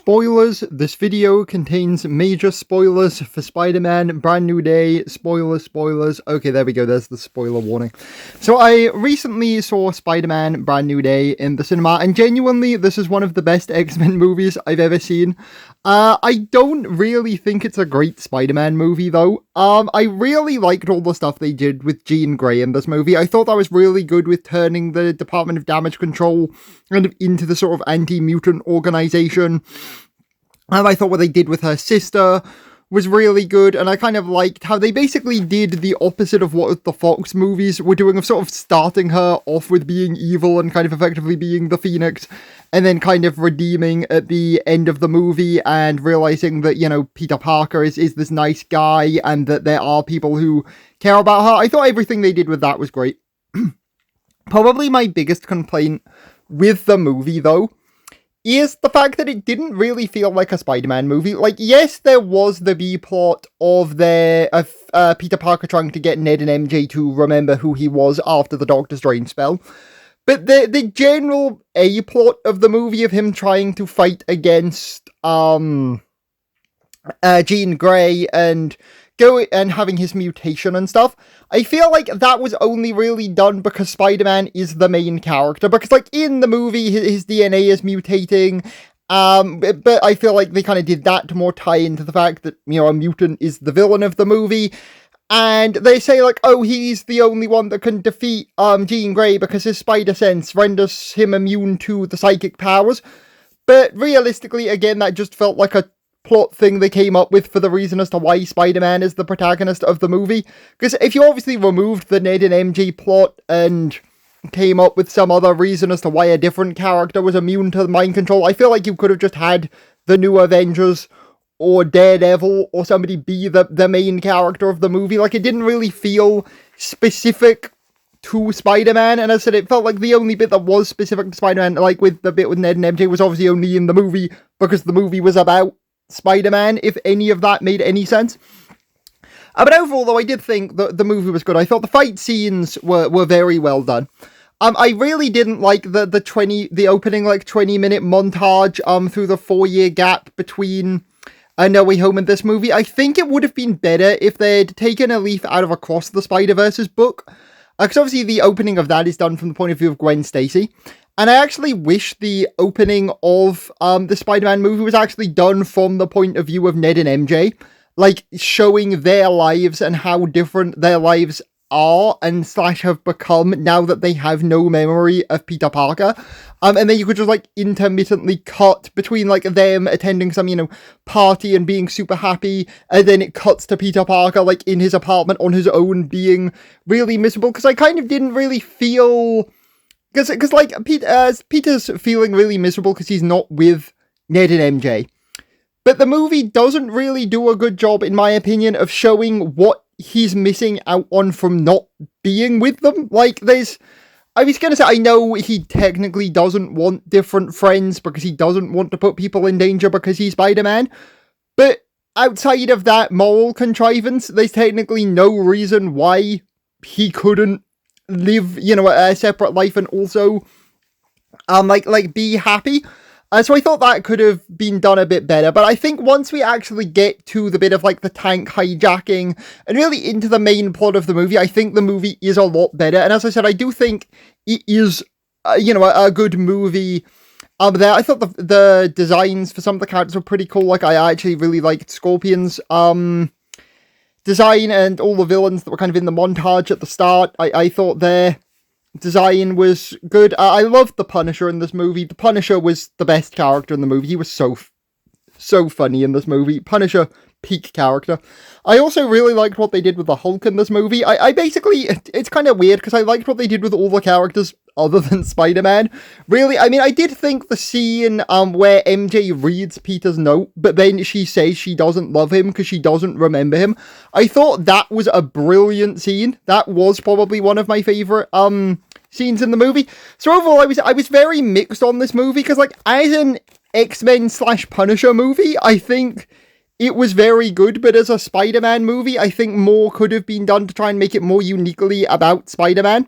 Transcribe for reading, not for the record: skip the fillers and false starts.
Spoilers, this video contains major spoilers for Spider-Man Brand New Day. Spoilers. Okay, there we go, there's the spoiler warning. So I recently saw Spider-Man Brand New Day in the cinema, and genuinely, this is one of the best X-Men movies I've ever seen. I don't really think it's a great Spider-Man movie, though. I really liked all the stuff they did with Jean Grey in this movie. I thought that was really good with turning the Department of Damage Control kind of into the sort of anti-mutant organization. I thought what they did with her sister was really good, and I kind of liked how they basically did the opposite of what the Fox movies were doing, of sort of starting her off with being evil and kind of effectively being the Phoenix, and then kind of redeeming at the end of the movie and realizing that, you know, Peter Parker is this nice guy and that there are people who care about her. I thought everything they did with that was great. Probably my biggest complaint with the movie, though, is the fact that it didn't really feel like a Spider-Man movie. Like, yes, there was the B-plot of Peter Parker trying to get Ned and MJ to remember who he was after the Doctor Strange spell. But the general A-plot of the movie of him trying to fight against Jean Grey and having his mutation and stuff, I feel like that was only really done because Spider-Man is the main character. Because, like, in the movie, his DNA is mutating, but I feel like they kind of did that to more tie into the fact that, you know, a mutant is the villain of the movie. And they say, like, oh, he's the only one that can defeat Jean Grey because his spider sense renders him immune to the psychic powers. But realistically, again, that just felt like a plot thing they came up with for the reason as to why Spider-Man is the protagonist of the movie. Because if you obviously removed the Ned and MJ plot and came up with some other reason as to why a different character was immune to mind control, I feel like you could have just had the New Avengers or Daredevil or somebody be the main character of the movie. Like, it didn't really feel specific to Spider-Man, and as I said, it felt like the only bit that was specific to Spider-Man, like with the bit with Ned and MJ, was obviously only in the movie because the movie was about Spider-Man, if any of that made any sense. But overall, though, I did think that the movie was good. I thought the fight scenes were very well done. I really didn't like the opening, like, 20-minute montage through the 4-year gap between No Way Home and this movie. I think it would have been better if they'd taken a leaf out of Across the Spider-Verse's book. Because obviously the opening of that is done from the point of view of Gwen Stacy. And I actually wish the opening of the Spider-Man movie was actually done from the point of view of Ned and MJ. Like, showing their lives and how different their lives are and / have become now that they have no memory of Peter Parker. And then you could just, like, intermittently cut between, like, them attending some, you know, party and being super happy, and then it cuts to Peter Parker, like, in his apartment on his own being really miserable. Because I kind of didn't really feel... Because like, Peter's feeling really miserable because he's not with Ned and MJ. But the movie doesn't really do a good job, in my opinion, of showing what he's missing out on from not being with them. Like, I was going to say, I know he technically doesn't want different friends because he doesn't want to put people in danger because he's Spider-Man. But outside of that moral contrivance, there's technically no reason why he couldn't live, you know, a separate life and also, like be happy. So I thought that could have been done a bit better, but I think once we actually get to the bit of, like, the tank hijacking and really into the main plot of the movie, I think the movie is a lot better. And as I said, I do think it is, you know, a good movie. There, I thought the designs for some of the characters were pretty cool. Like, I actually really liked Scorpion's, design, and all the villains that were kind of in the montage at the start. I thought their design was good. I loved the Punisher in this movie. The Punisher was the best character in the movie. He was so funny in this movie. Punisher, peak character. I also really liked what they did with the Hulk in this movie. I basically, it's kind of weird because I liked what they did with all the characters other than Spider-Man. Really, I mean, I did think the scene where MJ reads Peter's note, but then she says she doesn't love him because she doesn't remember him. I thought that was a brilliant scene. That was probably one of my favorite scenes in the movie. So overall, I was very mixed on this movie because, like, as an X-Men / Punisher movie, I think it was very good, but as a Spider-Man movie, I think more could have been done to try and make it more uniquely about Spider-Man.